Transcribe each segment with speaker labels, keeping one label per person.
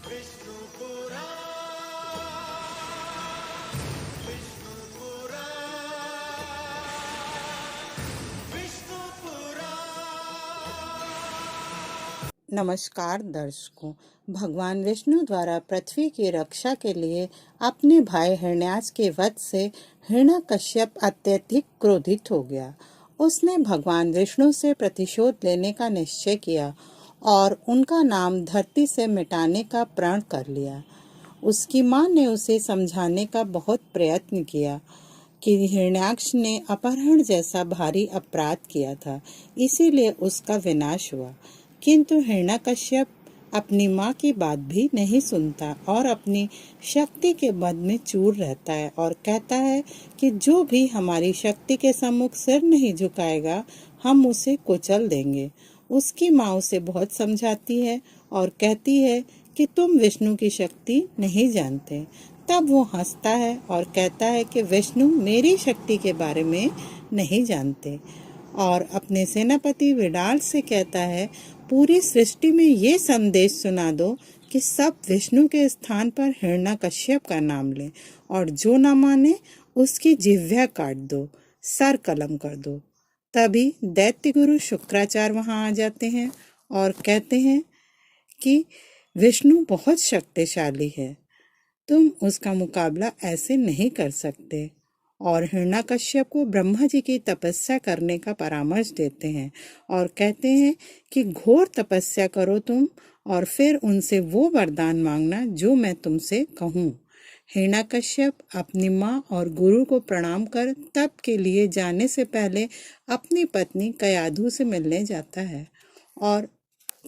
Speaker 1: विष्णु पुराण, विष्णु पुराण, विष्णु पुराण।
Speaker 2: नमस्कार दर्शकों। भगवान विष्णु द्वारा पृथ्वी की रक्षा के लिए अपने भाई हिरण्याक्ष के वध से हिरण्यकश्यप अत्यधिक क्रोधित हो गया। उसने भगवान विष्णु से प्रतिशोध लेने का निश्चय किया और उनका नाम धरती से मिटाने का प्रण कर लिया। उसकी मां ने उसे समझाने का बहुत प्रयत्न किया कि हिरण्याक्ष ने अपहरण जैसा भारी अपराध किया था, इसीलिए उसका विनाश हुआ। किंतु हिरण्यकश्यप अपनी माँ की बात भी नहीं सुनता और अपनी शक्ति के बद में चूर रहता है और कहता है कि जो भी हमारी शक्ति के सम्मुख सिर नहीं झुकाएगा, हम उसे कुचल देंगे। उसकी माँ उसे बहुत समझाती है और कहती है कि तुम विष्णु की शक्ति नहीं जानते। तब वो हंसता है और कहता है कि विष्णु मेरी शक्ति के बारे में नहीं जानते और अपने सेनापति विडाल से कहता है, पूरी सृष्टि में ये संदेश सुना दो कि सब विष्णु के स्थान पर हिरण्यकश्यप का नाम लें और जो न माने उसकी जिह्वा काट दो, सर कलम कर दो। तभी दैत्य गुरु शुक्राचार्य वहां आ जाते हैं और कहते हैं कि विष्णु बहुत शक्तिशाली है, तुम उसका मुकाबला ऐसे नहीं कर सकते और हिरण्यकश्यप को ब्रह्मा जी की तपस्या करने का परामर्श देते हैं और कहते हैं कि घोर तपस्या करो तुम और फिर उनसे वो वरदान मांगना जो मैं तुमसे कहूँ। हिरण्यकश्यप अपनी माँ और गुरु को प्रणाम कर तप के लिए जाने से पहले अपनी पत्नी कयाधु से मिलने जाता है और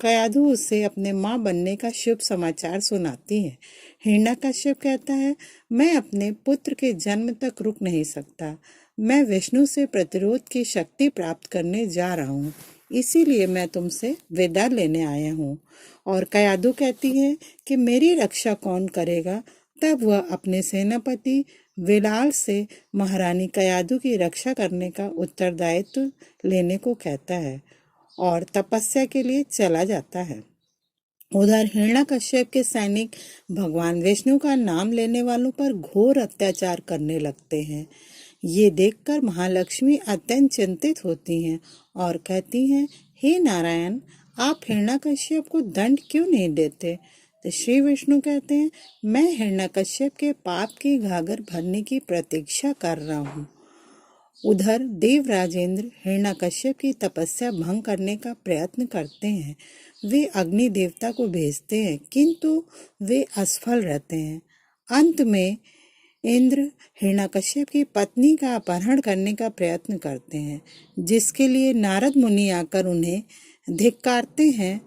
Speaker 2: कयाधु उसे अपने माँ बनने का शुभ समाचार सुनाती है। हिरण्यकश्यप कहता है, मैं अपने पुत्र के जन्म तक रुक नहीं सकता। मैं विष्णु से प्रतिरोध की शक्ति प्राप्त करने जा रहा हूँ, इसीलिए मैं तुमसे विदा लेने आया हूँ। और कयाधु कहती है कि मेरी रक्षा कौन करेगा। तब वह अपने सेनापति विलाल से महारानी कयाधु की रक्षा करने का उत्तरदायित्व लेने को कहता है और तपस्या के लिए चला जाता है। उधर हिरण्यकश्यप के सैनिक भगवान विष्णु का नाम लेने वालों पर घोर अत्याचार करने लगते हैं। ये देखकर महालक्ष्मी अत्यंत चिंतित होती हैं और कहती हैं, हे नारायण, आप हिरण्यकश्यप को दंड क्यों नहीं देते। तो श्री विष्णु कहते हैं, मैं हिरण्यकश्यप के पाप की घाघर भरने की प्रतीक्षा कर रहा हूँ। उधर देवराजेंद्र हिरण्यकश्यप की तपस्या भंग करने का प्रयत्न करते हैं। वे अग्नि देवता को भेजते हैं, किंतु वे असफल रहते हैं। अंत में इंद्र हिरण्यकश्यप की पत्नी का अपहरण करने का प्रयत्न करते हैं, जिसके लिए नारद मुनि आकर उन्हें धिक्कारते हैं।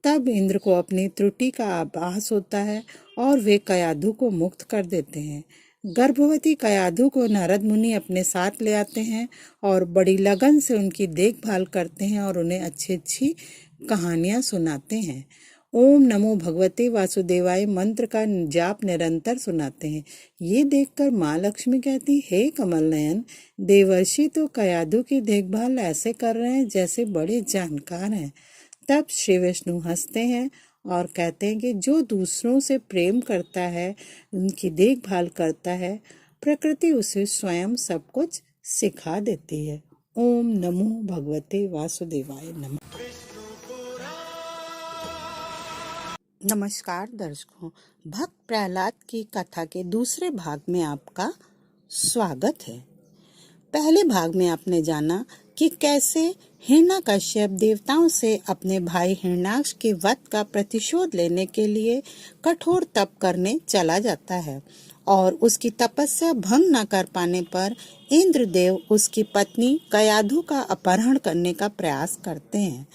Speaker 2: तब इंद्र को अपनी त्रुटि का आभास होता है और वे कयाधु को मुक्त कर देते हैं। गर्भवती कयाधु को नारद मुनि अपने साथ ले आते हैं और बड़ी लगन से उनकी देखभाल करते हैं और उन्हें अच्छी अच्छी कहानियाँ सुनाते हैं। ओम नमो भगवते वासुदेवाय मंत्र का जाप निरंतर सुनाते हैं। ये देखकर माँ लक्ष्मी कहती, हे कमल नयन, देवर्षि तो कयाधु की देखभाल ऐसे कर रहे हैं जैसे बड़े जानकार हैं। तब श्री विष्णु हंसते हैं और कहते हैं कि जो दूसरों से प्रेम करता है, उनकी देखभाल करता है, प्रकृति उसे स्वयं सब कुछ सिखा देती है। ओम नमो भगवते वासुदेवाय नमः। नमस्कार दर्शकों, भक्त प्रहलाद की कथा के दूसरे भाग में आपका स्वागत है। पहले भाग में आपने जाना कि कैसे हिरण्यकश्यप देवताओं से अपने भाई हिरण्याक्ष के वध का प्रतिशोध लेने के लिए कठोर तप करने चला जाता है और उसकी तपस्या भंग न कर पाने पर इंद्रदेव उसकी पत्नी कयाधु का अपहरण करने का प्रयास करते हैं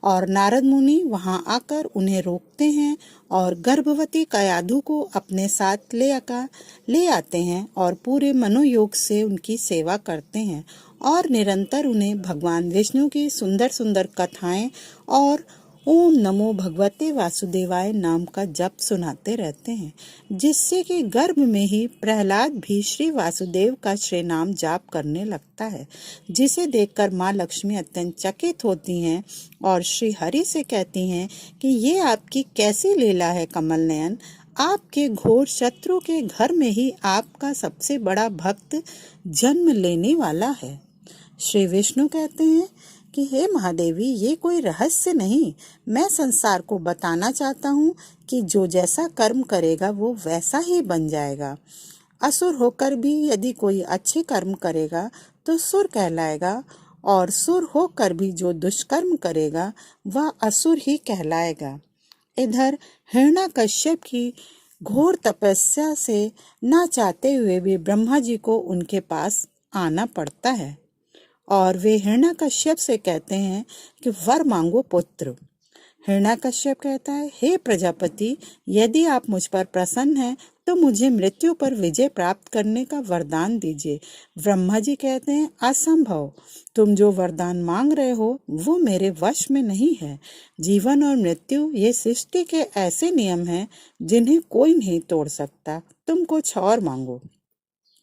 Speaker 2: और नारद मुनि वहां आकर उन्हें रोकते हैं और गर्भवती कयाधु को अपने साथ ले आते हैं और पूरे मनोयोग से उनकी सेवा करते हैं और निरंतर उन्हें भगवान विष्णु की सुंदर सुंदर कथाएं और ओम नमो भगवते वासुदेवाय नाम का जप सुनाते रहते हैं, जिससे कि गर्भ में ही प्रहलाद भी श्री वासुदेव का श्री नाम जाप करने लगता है, जिसे देखकर माँ लक्ष्मी अत्यंत चकित होती हैं और श्री हरि से कहती हैं कि ये आपकी कैसी लीला है कमल नयन। आपके घोर शत्रु के घर में ही आपका सबसे बड़ा भक्त जन्म लेने वाला है। श्री विष्णु कहते हैं कि हे महादेवी, ये कोई रहस्य नहीं, मैं संसार को बताना चाहता हूँ कि जो जैसा कर्म करेगा वो वैसा ही बन जाएगा। असुर होकर भी यदि कोई अच्छे कर्म करेगा तो सुर कहलाएगा, और सुर होकर भी जो दुष्कर्म करेगा वह असुर ही कहलाएगा। इधर हिरण्यकश्यप की घोर तपस्या से ना चाहते हुए भी ब्रह्मा जी को उनके पास आना पड़ता है और वे हिरण्यकश्यप से कहते हैं कि वर मांगो पुत्र। हिरण्यकश्यप कहता है, हे प्रजापति, यदि आप मुझ पर प्रसन्न हैं तो मुझे मृत्यु पर विजय प्राप्त करने का वरदान दीजिए। ब्रह्मा जी कहते हैं, असंभव, तुम जो वरदान मांग रहे हो वो मेरे वश में नहीं है। जीवन और मृत्यु ये सृष्टि के ऐसे नियम हैं जिन्हें कोई नहीं तोड़ सकता, तुम कुछ और मांगो।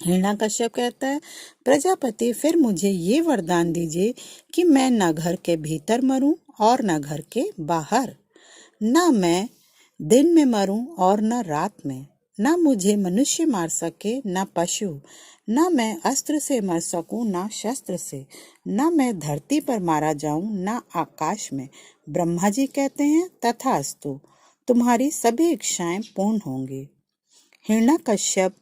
Speaker 2: हिरण्यकश्यप कहता है, प्रजापति, फिर मुझे ये वरदान दीजिए कि मैं न घर के भीतर मरूं और न घर के बाहर, न मैं दिन में मरूं और न रात में, न मुझे मनुष्य मार सके न पशु, न मैं अस्त्र से मर सकूं न शस्त्र से, न मैं धरती पर मारा जाऊं न आकाश में। ब्रह्मा जी कहते हैं, तथास्तु, तुम्हारी सभी इच्छाएं पूर्ण होंगी। हिरण्यकश्यप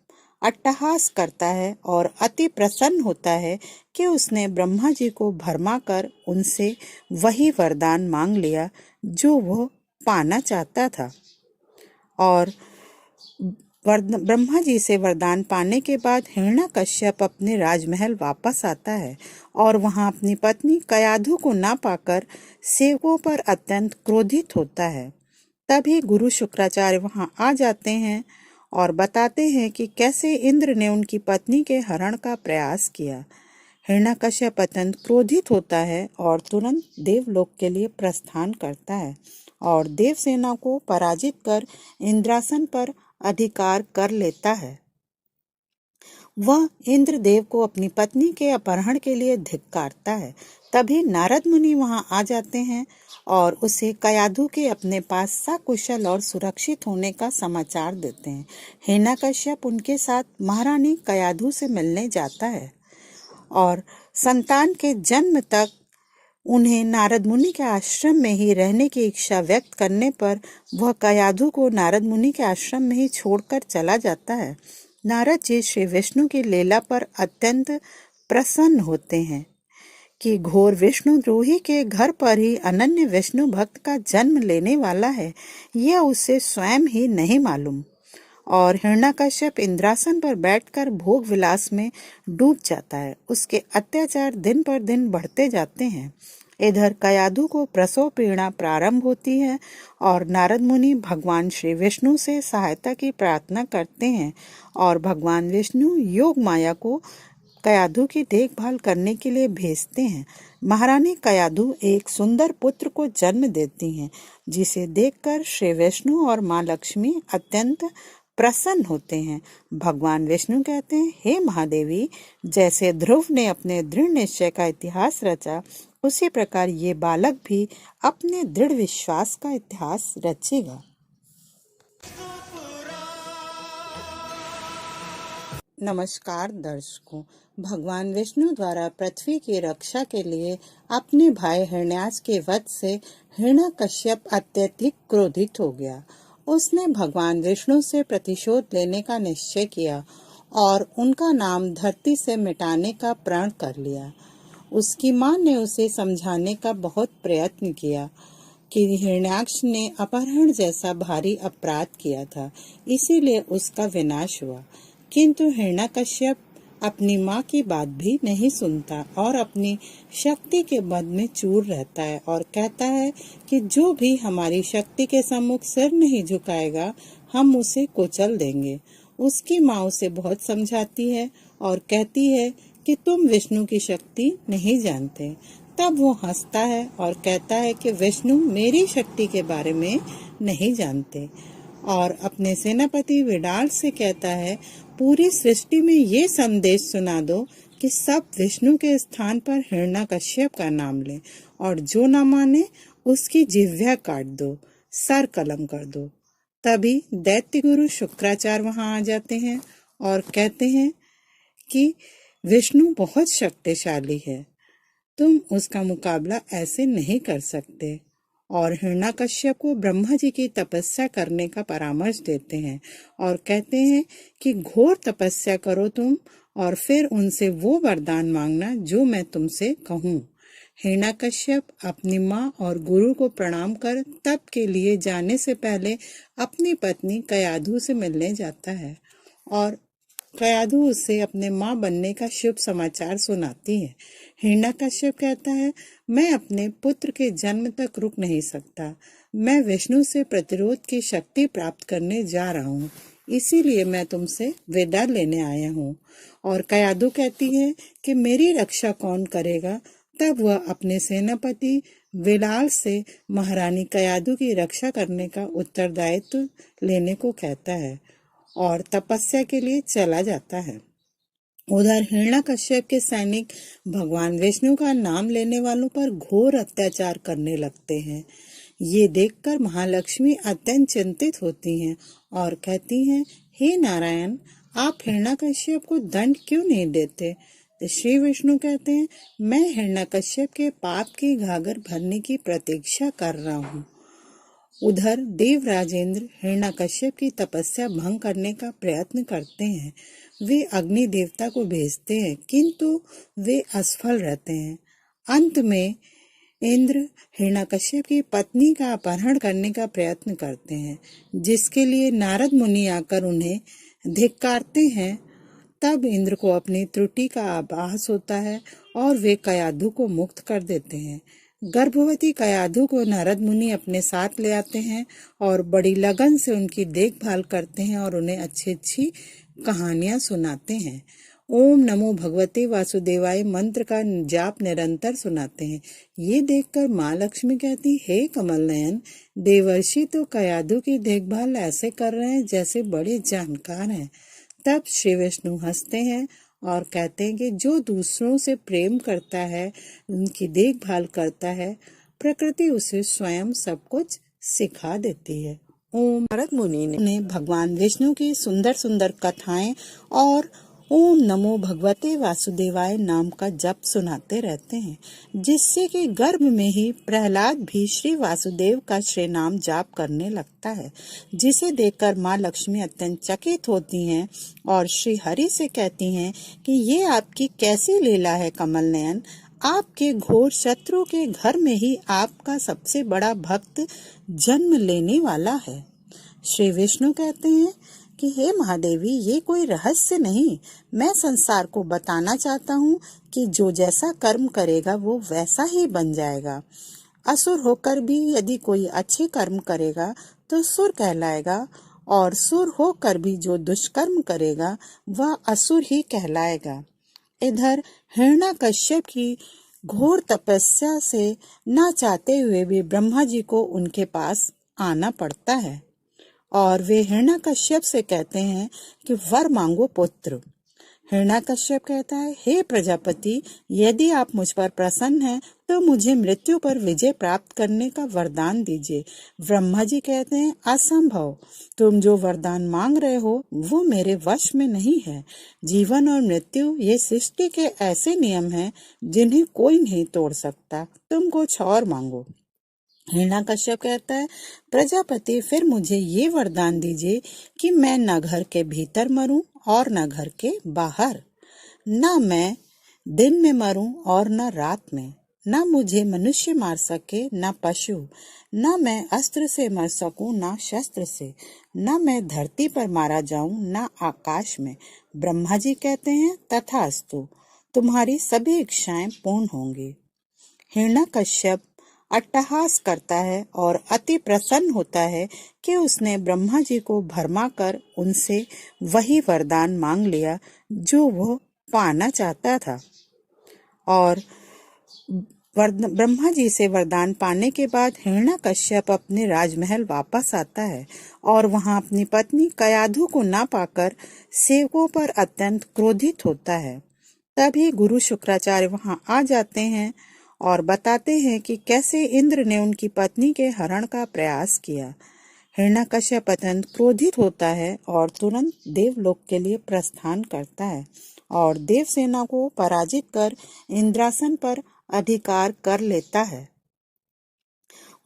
Speaker 2: अट्टहास करता है और अति प्रसन्न होता है कि उसने ब्रह्मा जी को भरमाकर उनसे वही वरदान मांग लिया जो वो पाना चाहता था। और ब्रह्मा जी से वरदान पाने के बाद हिरण्यकश्यप अपने राजमहल वापस आता है और वहां अपनी पत्नी कयाधु को ना पाकर सेवकों पर अत्यंत क्रोधित होता है। तभी गुरु शुक्राचार्य वहां आ जाते हैं और बताते हैं कि कैसे इंद्र ने उनकी पत्नी के हरण का प्रयास किया। हिरण्यकश्यप अत्यंत क्रोधित होता है और तुरंत देवलोक के लिए प्रस्थान करता है और देवसेना को पराजित कर इंद्रासन पर अधिकार कर लेता है। वह इंद्रदेव को अपनी पत्नी के अपहरण के लिए धिक्कारता है। तभी नारद मुनि वहां आ जाते हैं और उसे कयाधु के अपने पास सकुशल और सुरक्षित होने का समाचार देते हैं। हिरण्यकश्यप उनके साथ महारानी कयाधु से मिलने जाता है और संतान के जन्म तक उन्हें नारद मुनि के आश्रम में ही रहने की इच्छा व्यक्त करने पर वह कयाधु को नारद मुनि के आश्रम में ही छोड़कर चला जाता है। नारद जी श्री विष्णु की लीला पर अत्यंत प्रसन्न होते हैं कि घोर विष्णुद्रोही के घर पर ही अनन्य विष्णु भक्त का जन्म लेने वाला है, यह उसे स्वयं ही नहीं मालूम। और हिरण्यकश्यप इंद्रासन पर बैठकर भोग विलास में डूब जाता है। उसके अत्याचार दिन पर दिन बढ़ते जाते हैं। इधर कयाधु को प्रसव पीड़ा प्रारंभ होती है और नारद मुनि भगवान श्री विष्णु से सहायता की प्रार्थना करते हैं और भगवान विष्णु योग माया को कयाधु की देखभाल करने के लिए भेजते हैं। महारानी कयाधु एक सुंदर पुत्र को जन्म देती हैं, जिसे देखकर श्री विष्णु और माँ लक्ष्मी अत्यंत प्रसन्न होते हैं। भगवान विष्णु कहते हैं, हे महादेवी, जैसे ध्रुव ने अपने दृढ़ निश्चय का इतिहास रचा, उसी प्रकार ये बालक भी अपने दृढ़ विश्वास का इतिहास रचेगा। नमस्कार दर्शकों, भगवान विष्णु द्वारा पृथ्वी की रक्षा के लिए अपने भाई हिरण्याक्ष के वध से हिरण्यकश्यप अत्यधिक क्रोधित हो गया। उसने भगवान विष्णु से प्रतिशोध लेने का निश्चय किया और उनका नाम धरती से मिटाने का प्रण कर लिया। उसकी मां ने उसे समझाने का बहुत प्रयत्न किया कि हिरण्याक्ष ने अपहरण जैसा भारी अपराध किया था, इसीलिए उसका विनाश हुआ। किंतु हिरण्यकश्यप अपनी माँ की बात भी नहीं सुनता और अपनी शक्ति के बल में चूर रहता है और कहता है कि जो भी हमारी शक्ति के सम्मुख सिर नहीं झुकाएगा, हम उसे कुचल देंगे। उसकी माँ उसे बहुत समझाती है और कहती है कि तुम विष्णु की शक्ति नहीं जानते। तब वो हंसता है और कहता है कि विष्णु मेरी शक्ति के बारे में नहीं जानते, और अपने सेनापति विडाल से कहता है पूरी सृष्टि में ये संदेश सुना दो कि सब विष्णु के स्थान पर हिरण्यकश्यप का नाम लें, और जो न माने उसकी जिह्वा काट दो, सर कलम कर दो। तभी दैत्य गुरु शुक्राचार्य वहां आ जाते हैं और कहते हैं कि विष्णु बहुत शक्तिशाली है, तुम उसका मुकाबला ऐसे नहीं कर सकते, और हिरण्यकश्यप को ब्रह्मा जी की तपस्या करने का परामर्श देते हैं और कहते हैं कि घोर तपस्या करो तुम, और फिर उनसे वो वरदान मांगना जो मैं तुमसे कहूँ। हिरण्यकश्यप अपनी माँ और गुरु को प्रणाम कर तप के लिए जाने से पहले अपनी पत्नी कयाधु से मिलने जाता है, और कयाधु उसे अपने माँ बनने का शुभ समाचार सुनाती है। हिरण्यकश्यप कहता है मैं अपने पुत्र के जन्म तक रुक नहीं सकता, मैं विष्णु से प्रतिरोध की शक्ति प्राप्त करने जा रहा हूँ, इसीलिए मैं तुमसे विदा लेने आया हूँ। और कयाधु कहती है कि मेरी रक्षा कौन करेगा। तब वह अपने सेनापति विलाल से महारानी कयाधु की रक्षा करने का उत्तरदायित्व लेने को कहता है और तपस्या के लिए चला जाता है। उधर हिरण्यकश्यप के सैनिक भगवान विष्णु का नाम लेने वालों पर घोर अत्याचार करने लगते हैं। ये देखकर महालक्ष्मी अत्यंत चिंतित होती हैं और कहती हैं हे नारायण, आप हिरण्यकश्यप को दंड क्यों नहीं देते। तो श्री विष्णु कहते हैं मैं हिरण्यकश्यप के पाप की घाघर भरने की प्रतीक्षा कर रहा हूँ। उधर देवराजेंद्र हिरण्यकश्यप की तपस्या भंग करने का प्रयत्न करते हैं। वे अग्नि देवता को भेजते हैं किंतु वे असफल रहते हैं। अंत में इंद्र हिरण्यकश्यप की पत्नी का अपहरण करने का प्रयत्न करते हैं, जिसके लिए नारद मुनि आकर उन्हें धिक्कारते हैं। तब इंद्र को अपनी त्रुटि का आभास होता है और वे कयाधु को मुक्त कर देते हैं। गर्भवती कयाधु को नारद मुनि अपने साथ ले आते हैं और बड़ी लगन से उनकी देखभाल करते हैं और उन्हें अच्छी अच्छी कहानियां सुनाते हैं। ओम नमो भगवते वासुदेवाय मंत्र का जाप निरंतर सुनाते हैं। ये देखकर माँ लक्ष्मी कहती हे कमल नयन, देवर्षि तो कयाधु की देखभाल ऐसे कर रहे हैं जैसे बड़े जानकार हैं। तब श्री विष्णु हंसते हैं और कहते हैं कि जो दूसरों से प्रेम करता है, उनकी देखभाल करता है, प्रकृति उसे स्वयं सब कुछ सिखा देती है। ओम नारद मुनि ने भगवान विष्णु की सुंदर सुंदर कथाएं और ओम नमो भगवते वासुदेवाय नाम का जप सुनाते रहते हैं, जिससे कि गर्भ में ही प्रहलाद भी श्री वासुदेव का श्री नाम जाप करने लगता है, जिसे देखकर माँ लक्ष्मी अत्यंत चकित होती हैं और श्री हरि से कहती हैं कि ये आपकी कैसी लीला है कमल नयन, आपके घोर शत्रु के घर में ही आपका सबसे बड़ा भक्त जन्म लेने वाला है। श्री विष्णु कहते हैं कि हे महादेवी, ये कोई रहस्य नहीं, मैं संसार को बताना चाहता हूँ कि जो जैसा कर्म करेगा वो वैसा ही बन जाएगा। असुर होकर भी यदि कोई अच्छे कर्म करेगा तो सुर कहलाएगा, और सुर होकर भी जो दुष्कर्म करेगा वह असुर ही कहलाएगा। इधर हिरण्यकश्यप की घोर तपस्या से न चाहते हुए भी ब्रह्मा जी को उनके पास आना पड़ता है और वे हिरण्यकश्यप से कहते हैं कि वर मांगो पुत्र। हिरण्यकश्यप कहता है हे प्रजापति, यदि आप मुझ पर प्रसन्न हैं तो मुझे मृत्यु पर विजय प्राप्त करने का वरदान दीजिए। ब्रह्मा जी कहते हैं असंभव, तुम जो वरदान मांग रहे हो वो मेरे वश में नहीं है। जीवन और मृत्यु ये सृष्टि के ऐसे नियम हैं जिन्हें कोई नहीं तोड़ सकता, तुम कुछ और मांगो। हिरण्यकश्यप कहता है प्रजापति, फिर मुझे ये वरदान दीजिए कि मैं न घर के भीतर मरूं और न घर के बाहर, न मैं दिन में मरूं और न रात में, न मुझे मनुष्य मार सके न पशु, न मैं अस्त्र से मर सकूं न शस्त्र से, न मैं धरती पर मारा जाऊं न आकाश में। ब्रह्मा जी कहते हैं तथास्तु, तुम्हारी सभी इच्छाएं पूर्ण होंगी। हिरण्यकश्यप अट्टहास करता है और अति प्रसन्न होता है कि उसने ब्रह्मा जी को भरमाकर उनसे वही वरदान मांग लिया जो वो पाना चाहता था। और ब्रह्मा जी से वरदान पाने के बाद हिरण्यकश्यप अपने राजमहल वापस आता है और वहां अपनी पत्नी कयाधु को ना पाकर सेवकों पर अत्यंत क्रोधित होता है। तभी गुरु शुक्राचार्य वहां आ जाते हैं और बताते हैं कि कैसे इंद्र ने उनकी पत्नी के हरण का प्रयास किया। हिरण्यकश्यप अत्यंत क्रोधित होता है और तुरंत देवलोक के लिए प्रस्थान करता है और देवसेना को पराजित कर इंद्रासन पर अधिकार कर लेता है।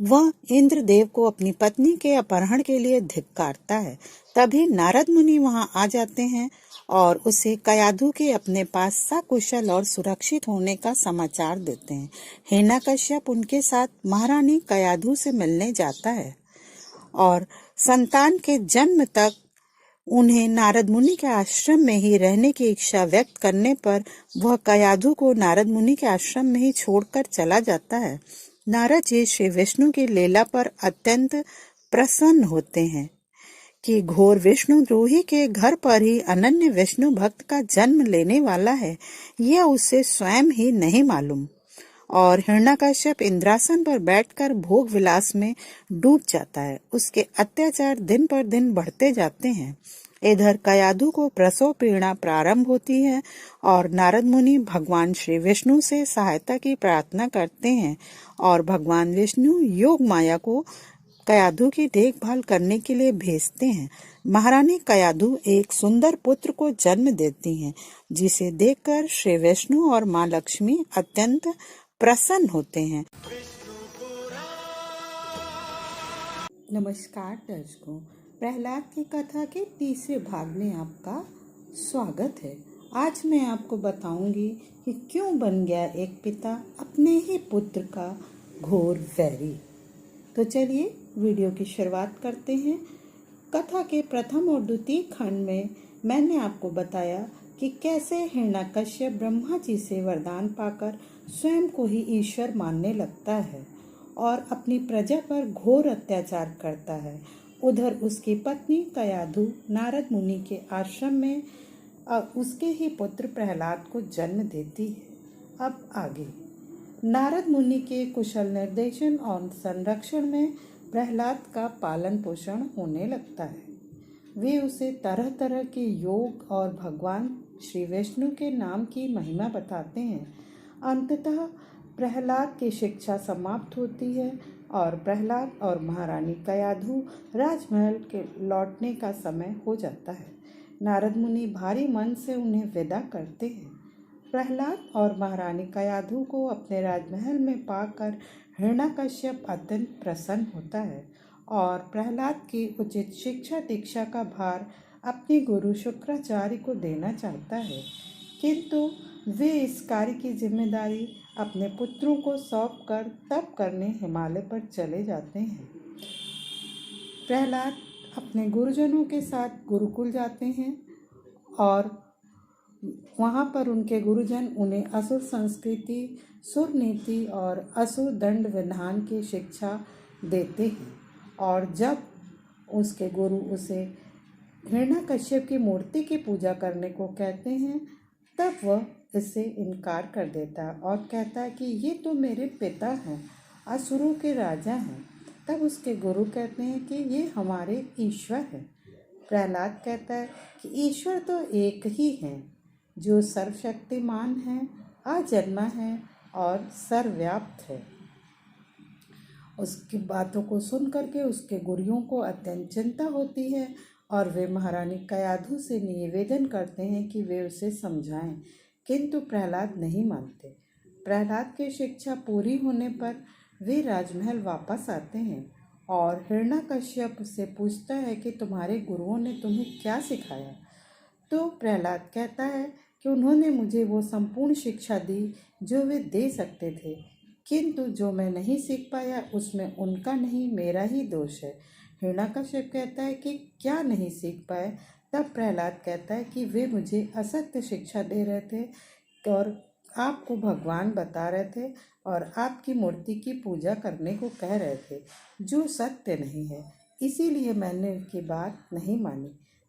Speaker 2: वह इंद्रदेव को अपनी पत्नी के अपहरण के लिए धिक्कारता है। तभी नारद मुनि वहां आ जाते हैं और उसे कयाधु के अपने पास सकुशल और सुरक्षित होने का समाचार देते हैं। हिरण्यकश्यप उनके साथ महारानी कयाधु से मिलने जाता है और संतान के जन्म तक उन्हें नारद मुनि के आश्रम में ही रहने की इच्छा व्यक्त करने पर वह कयाधु को नारद मुनि के आश्रम में ही छोड़कर चला जाता है। नारद जी श्री विष्णु की लीला पर अत्यंत प्रसन्न होते हैं कि घोर विष्णुद्रोही के घर पर ही अनन्य विष्णु भक्त का जन्म लेने वाला है, यह उसे स्वयं ही नहीं मालूम। और हिरण्यकश्यप इंद्रासन पर बैठकर भोग विलास में डूब जाता है। उसके अत्याचार दिन पर दिन बढ़ते जाते हैं। इधर कयाधु को प्रसव पीड़ा प्रारंभ होती है और नारद मुनि भगवान श्री विष्णु से सहायता की प्रार्थना करते हैं और भगवान विष्णु योग माया को कयाधु की देखभाल करने के लिए भेजते हैं। महारानी कयाधु एक सुंदर पुत्र को जन्म देती हैं, जिसे देखकर श्री विष्णु और माँ लक्ष्मी अत्यंत प्रसन्न होते हैं। नमस्कार दर्शकों, प्रहलाद की कथा के तीसरे भाग में आपका स्वागत है। आज मैं आपको बताऊंगी कि क्यों बन गया एक पिता अपने ही पुत्र का घोर वैरी। तो चलिए वीडियो की शुरुआत करते हैं। कथा के प्रथम और द्वितीय खंड में मैंने आपको बताया कि कैसे हिरण्यकश्यप ब्रह्मा जी से वरदान पाकर स्वयं को ही ईश्वर मानने लगता है और अपनी प्रजा पर घोर अत्याचार करता है। उधर उसकी पत्नी कयाधु नारद मुनि के आश्रम में उसके ही पुत्र प्रहलाद को जन्म देती है। अब आगे नारद मुनि के कुशल निर्देशन और संरक्षण में प्रहलाद का पालन पोषण होने लगता है। वे उसे तरह तरह के योग और भगवान श्री विष्णु के नाम की महिमा बताते हैं। अंततः प्रहलाद की शिक्षा समाप्त होती है और प्रहलाद और महारानी कयाधु राजमहल के लौटने का समय हो जाता है। नारद मुनि भारी मन से उन्हें विदा करते हैं। प्रहलाद और महारानी कयाधु को अपने राजमहल में पाकर हिरण्यकश्यप अत्यंत प्रसन्न होता है और प्रहलाद की उचित शिक्षा दीक्षा का भार अपने गुरु शुक्राचार्य को देना चाहता है, किंतु वे इस कार्य की जिम्मेदारी अपने पुत्रों को सौंपकर तप करने हिमालय पर चले जाते हैं। प्रहलाद अपने गुरुजनों के साथ गुरुकुल जाते हैं और वहाँ पर उनके गुरुजन उन्हें असुर संस्कृति, सुर नीति और असुर दंड विधान की शिक्षा देते हैं। और जब उसके गुरु उसे हिरण्यकश्यप की मूर्ति की पूजा करने को कहते हैं, तब वह इससे इनकार कर देता है और कहता है कि ये तो मेरे पिता हैं, असुरों के राजा हैं। तब उसके गुरु कहते हैं कि ये हमारे ईश्वर हैं। प्रहलाद कहता है कि ईश्वर तो एक ही है, जो सर्वशक्तिमान है, अजन्मा है और सर्वव्याप्त है। उसकी बातों को सुन करके उसके गुरुओं को अत्यंत चिंता होती है और वे महारानी कयाधु से निवेदन करते हैं कि वे उसे समझाएं, किंतु प्रहलाद नहीं मानते। प्रहलाद की शिक्षा पूरी होने पर वे राजमहल वापस आते हैं और हिरण्यकश्यप से पूछता है कि तुम्हारे गुरुओं ने तुम्हें क्या सिखाया। तो प्रहलाद कहता है कि उन्होंने मुझे वो संपूर्ण शिक्षा दी जो वे दे सकते थे, किंतु जो मैं नहीं सीख पाया उसमें उनका नहीं, मेरा ही दोष है। हिरण्यकश्यप कहता है कि क्या नहीं सीख पाए। तब प्रहलाद कहता है कि वे मुझे असत्य शिक्षा दे रहे थे और आपको भगवान बता रहे थे और आपकी मूर्ति की पूजा करने को कह रहे थे, जो सत्य नहीं है, इसीलिए मैंने उनकी बात नहीं मानी।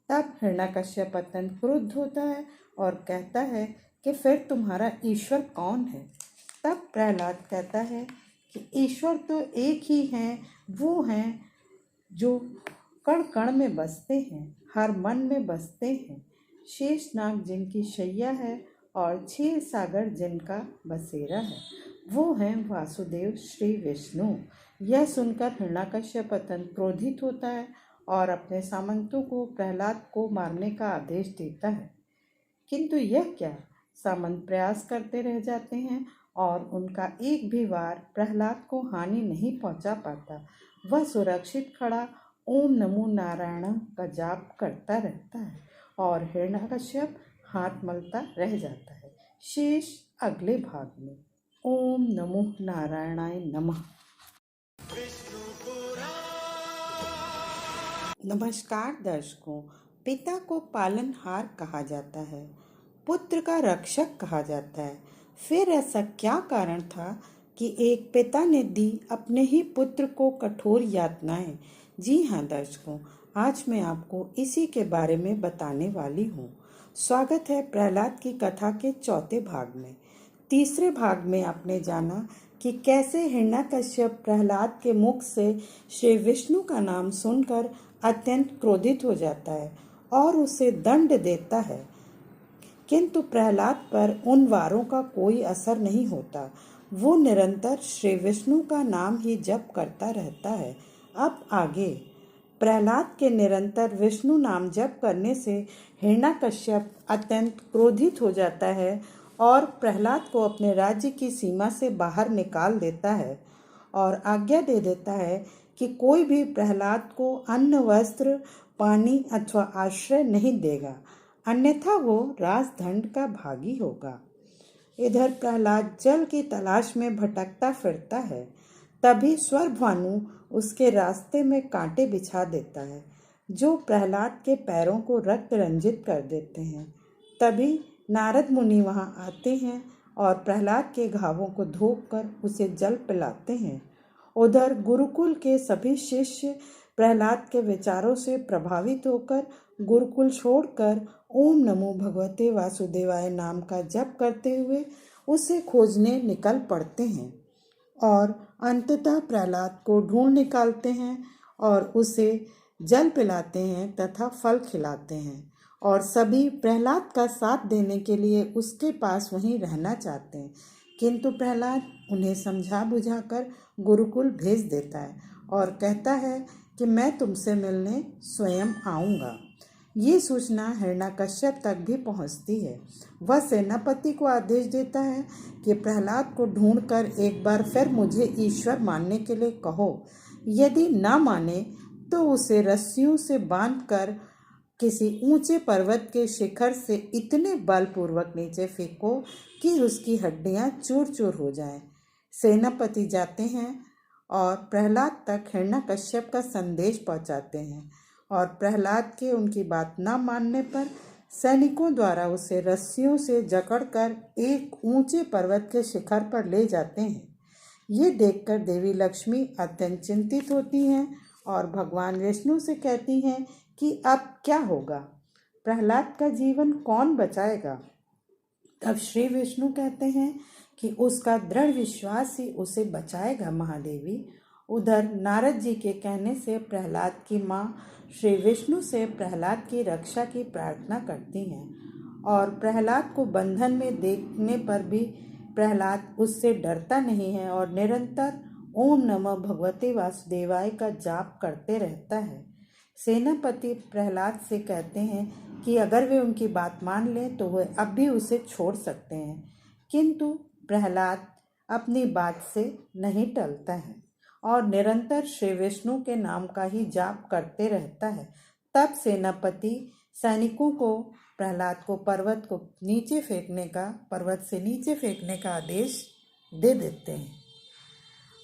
Speaker 2: तब हिरण्यकश्यप अत्यंत क्रुद्ध होता है और कहता है कि फिर तुम्हारा ईश्वर कौन है। तब प्रहलाद कहता है कि ईश्वर तो एक ही हैं, वो हैं जो कण कण में बसते हैं, हर मन में बसते हैं। शेषनाग जिनकी शैया है और क्षीर सागर जिनका बसेरा है, वो हैं वासुदेव श्री विष्णु। यह सुनकर हिरण्यकश्यप अत्यंत क्रोधित होता है और अपने सामंतों को प्रहलाद को मारने का आदेश देता है। किंतु यह क्या, सामंत प्रयास करते रह जाते हैं और उनका एक भी वार प्रहलाद को हानि नहीं पहुंचा पाता। वह सुरक्षित खड़ा ओम नमो नारायण का जाप करता रहता है और हिरण्यकश्यप हाथ मलता रह जाता है। शेष अगले भाग में। ओम नमो नारायणाय नमः।
Speaker 1: विष्णु पुराण।
Speaker 2: नमस्कार दर्शकों। पिता को पालनहार कहा जाता है, पुत्र का रक्षक कहा जाता है। फिर ऐसा क्या कारण था कि एक पिता ने दी अपने ही पुत्र को कठोर यातनाएं? जी हाँ दर्शकों, आज मैं आपको इसी के बारे में बताने वाली हूँ। स्वागत है प्रहलाद की कथा के चौथे भाग में। तीसरे भाग में आपने जाना कि कैसे हिरण्यकश्यप प्रहलाद के मुख से श्री विष्णु का नाम सुनकर अत्यंत क्रोधित हो जाता है और उसे दंड देता है, किंतु प्रहलाद पर उन वारों का कोई असर नहीं होता। वो निरंतर श्री विष्णु का नाम ही जप करता रहता है। अब आगे। प्रहलाद के निरंतर विष्णु नाम जप करने से हिरण्यकश्यप अत्यंत क्रोधित हो जाता है और प्रहलाद को अपने राज्य की सीमा से बाहर निकाल देता है और आज्ञा दे देता है कि कोई भी प्रहलाद को अन्न, वस्त्र, पानी अथवा आश्रय नहीं देगा, अन्यथा वो राजदंड का भागी होगा। इधर प्रहलाद जल की तलाश में भटकता फिरता है। तभी स्वर्भानु उसके रास्ते में कांटे बिछा देता है, जो प्रहलाद के पैरों को रक्त रंजित कर देते हैं। तभी नारद मुनि वहां आते हैं और प्रहलाद के घावों को धोकर उसे जल पिलाते हैं। उधर गुरुकुल के सभी शिष्य प्रहलाद के विचारों से प्रभावित होकर गुरुकुल छोड़कर ओम नमो भगवते वासुदेवाय नाम का जप करते हुए उसे खोजने निकल पड़ते हैं और अंततः प्रहलाद को ढूंढ निकालते हैं और उसे जल पिलाते हैं तथा फल खिलाते हैं और सभी प्रहलाद का साथ देने के लिए उसके पास वहीं रहना चाहते हैं, किंतु प्रहलाद उन्हें समझा बुझाकर गुरुकुल भेज देता है और कहता है कि मैं तुमसे मिलने स्वयं आऊँगा। ये सूचना हिरण्यकश्यप तक भी पहुंचती है। वह सेनापति को आदेश देता है कि प्रहलाद को ढूंढकर एक बार फिर मुझे ईश्वर मानने के लिए कहो। यदि न माने तो उसे रस्सियों से बांधकर किसी ऊंचे पर्वत के शिखर से इतने बलपूर्वक नीचे फेंको कि उसकी हड्डियां चूर चूर हो जाएं। सेनापति जाते हैं और प्रहलाद तक हिरण्यकश्यप का संदेश पहुंचाते हैं और प्रहलाद के उनकी बात न मानने पर सैनिकों द्वारा उसे रस्सियों से जकड़कर एक ऊंचे पर्वत के शिखर पर ले जाते हैं। ये देखकर देवी लक्ष्मी अत्यंत चिंतित होती हैं और भगवान विष्णु से कहती हैं कि अब क्या होगा, प्रहलाद का जीवन कौन बचाएगा। तब श्री विष्णु कहते हैं कि उसका दृढ़ विश्वास ही उसे बचाएगा महादेवी। उधर नारद जी के कहने से प्रहलाद की माँ श्री विष्णु से प्रहलाद की रक्षा की प्रार्थना करती हैं और प्रहलाद को बंधन में देखने पर भी प्रहलाद उससे डरता नहीं है और निरंतर ओम नमः भगवते वासुदेवाय का जाप करते रहता है। सेनापति प्रहलाद से कहते हैं कि अगर वे उनकी बात मान लें तो वे अब भी उसे छोड़ सकते हैं, किंतु प्रहलाद अपनी बात से नहीं टलता है और निरंतर श्री विष्णु के नाम का ही जाप करते रहता है। तब सेनापति सैनिकों को प्रहलाद को पर्वत से नीचे फेंकने का आदेश दे देते हैं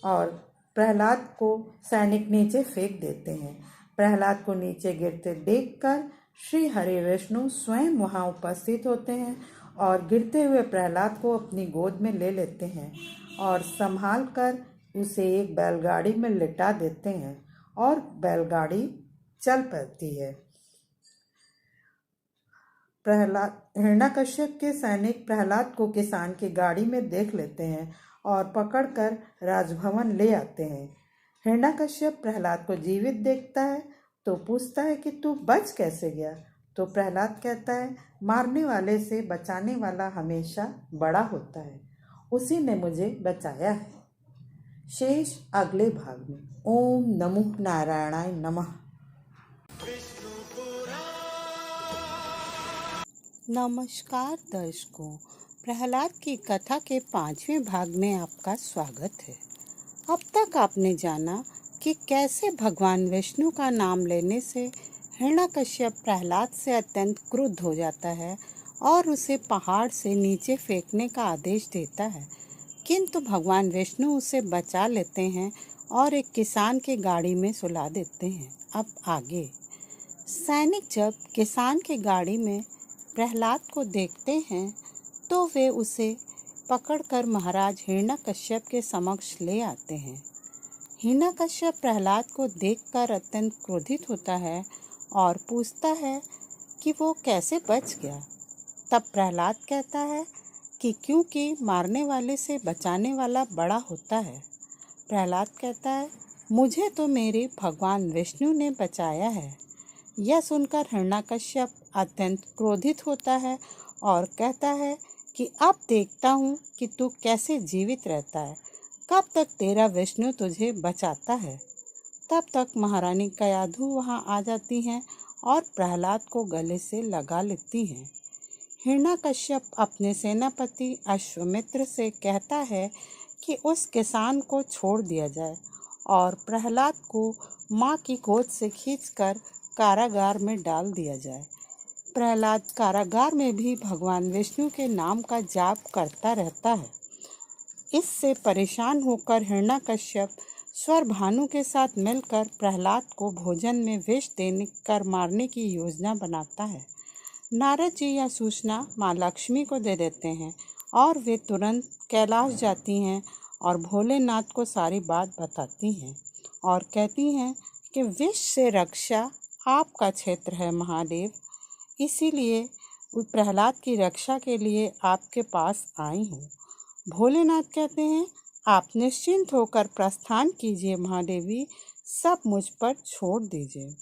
Speaker 2: और प्रहलाद को सैनिक नीचे फेंक देते हैं। प्रहलाद को नीचे गिरते देखकर श्री हरि विष्णु स्वयं वहां उपस्थित होते हैं और गिरते हुए प्रहलाद को अपनी गोद में ले लेते हैं और संभाल कर उसे एक बैलगाड़ी में लिटा देते हैं और बैलगाड़ी चल पड़ती है। हिरण्यकश्यप के सैनिक प्रहलाद को किसान की गाड़ी में देख लेते हैं और पकड़कर राजभवन ले आते हैं। हिरण्यकश्यप प्रहलाद को जीवित देखता है तो पूछता है कि तू बच कैसे गया। तो प्रहलाद कहता है, मारने वाले से बचाने वाला हमेशा बड़ा होता है, उसी ने मुझे बचाया है। शेष अगले भाग में। ओम नमो नारायणाय नमः। नमस्कार दर्शकों, प्रहलाद की कथा के 5वें भाग में आपका स्वागत है। अब तक आपने जाना कि कैसे भगवान विष्णु का नाम लेने से हिरण्यकश्यप प्रहलाद से अत्यंत क्रुद्ध हो जाता है और उसे पहाड़ से नीचे फेंकने का आदेश देता है, किंतु भगवान विष्णु उसे बचा लेते हैं और एक किसान की गाड़ी में सुला देते हैं। अब आगे। सैनिक जब किसान की गाड़ी में प्रहलाद को देखते हैं तो वे उसे पकड़कर महाराज हिरण्यकश्यप के समक्ष ले आते हैं। हिरण्यकश्यप प्रहलाद को देखकर अत्यंत क्रोधित होता है और पूछता है कि वो कैसे बच गया। तब प्रहलाद कहता है कि क्योंकि मारने वाले से बचाने वाला बड़ा होता है। प्रहलाद कहता है, मुझे तो मेरे भगवान विष्णु ने बचाया है। यह सुनकर हिरण्यकश्यप अत्यंत क्रोधित होता है और कहता है कि अब देखता हूँ कि तू कैसे जीवित रहता है, कब तक तेरा विष्णु तुझे बचाता है। तब तक महारानी कयाधु वहाँ आ जाती हैं और प्रहलाद को गले से लगा लेती हैं। हिरण्यकश्यप अपने सेनापति अश्वमित्र से कहता है कि उस किसान को छोड़ दिया जाए और प्रहलाद को माँ की गोद से खींचकर कारागार में डाल दिया जाए। प्रहलाद कारागार में भी भगवान विष्णु के नाम का जाप करता रहता है। इससे परेशान होकर हिरण्यकश्यप स्वरभानु के साथ मिलकर प्रहलाद को भोजन में विष देने कर मारने की योजना बनाता है। नारद जी यह सूचना माँ लक्ष्मी को दे देते हैं और वे तुरंत कैलाश जाती हैं और भोलेनाथ को सारी बात बताती हैं और कहती हैं कि विष से रक्षा आपका क्षेत्र है महादेव, इसीलिए प्रहलाद की रक्षा के लिए आपके पास आई हूँ। भोलेनाथ कहते हैं, आप निश्चिंत होकर प्रस्थान कीजिए महादेवी, सब मुझ पर छोड़ दीजिए।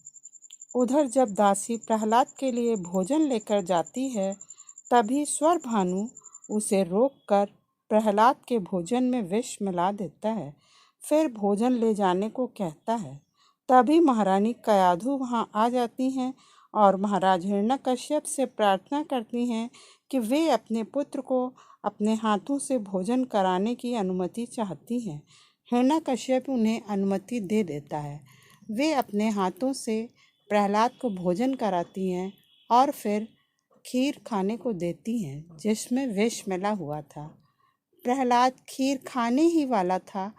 Speaker 2: उधर जब दासी प्रहलाद के लिए भोजन लेकर जाती है तभी स्वरभानु उसे रोककर प्रहलाद के भोजन में विष मिला देता है, फिर भोजन ले जाने को कहता है। तभी महारानी कयाधु वहाँ आ जाती हैं और महाराज हिरण्यकश्यप से प्रार्थना करती हैं कि वे अपने पुत्र को अपने हाथों से भोजन कराने की अनुमति चाहती हैं। हिरण्यकश्यप उन्हें अनुमति दे देता है। वे अपने हाथों से प्रहलाद को भोजन कराती हैं और फिर खीर खाने को देती हैं जिसमें विष मिला हुआ था। प्रहलाद खीर खाने ही वाला था,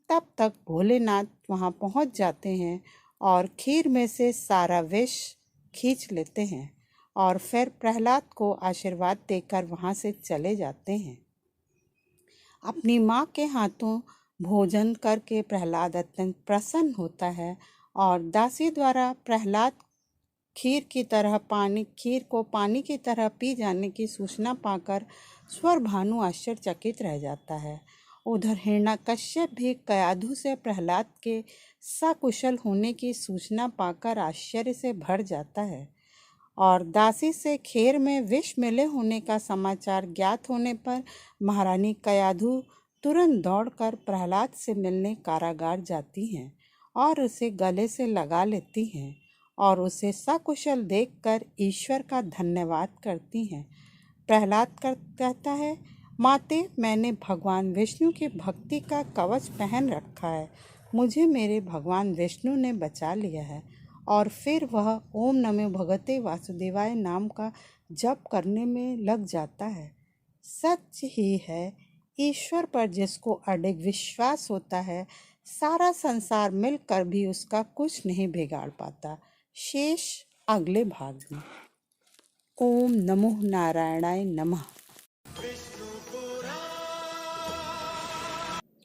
Speaker 2: तब तक भोलेनाथ वहाँ पहुँच जाते हैं और खीर में से सारा विष खींच लेते हैं और फिर प्रहलाद को आशीर्वाद देकर वहाँ से चले जाते हैं। अपनी माँ के हाथों भोजन करके प्रहलाद अत्यंत प्रसन्न होता है और दासी द्वारा प्रहलाद खीर को पानी की तरह पी जाने की सूचना पाकर स्वरभानु आश्चर्यचकित रह जाता है। उधर हिरण्यकश्यप भी कयाधु से प्रहलाद के सकुशल होने की सूचना पाकर आश्चर्य से भर जाता है और दासी से खीर में विष मिले होने का समाचार ज्ञात होने पर महारानी कयाधु तुरंत दौड़कर प्रहलाद से मिलने कारागार जाती हैं और उसे गले से लगा लेती हैं और उसे सकुशल देखकर ईश्वर का धन्यवाद करती हैं। प्रहलाद कहता है, माते, मैंने भगवान विष्णु की भक्ति का कवच पहन रखा है, मुझे मेरे भगवान विष्णु ने बचा लिया है। और फिर वह ओम नमो भगवते वासुदेवाय नाम का जप करने में लग जाता है। सच ही है, ईश्वर पर जिसको अडिग विश्वास होता है, सारा संसार मिलकर भी उसका कुछ नहीं बिगाड़ पाता। शेष अगले भाग में। ओम नमो नारायणाय नमः।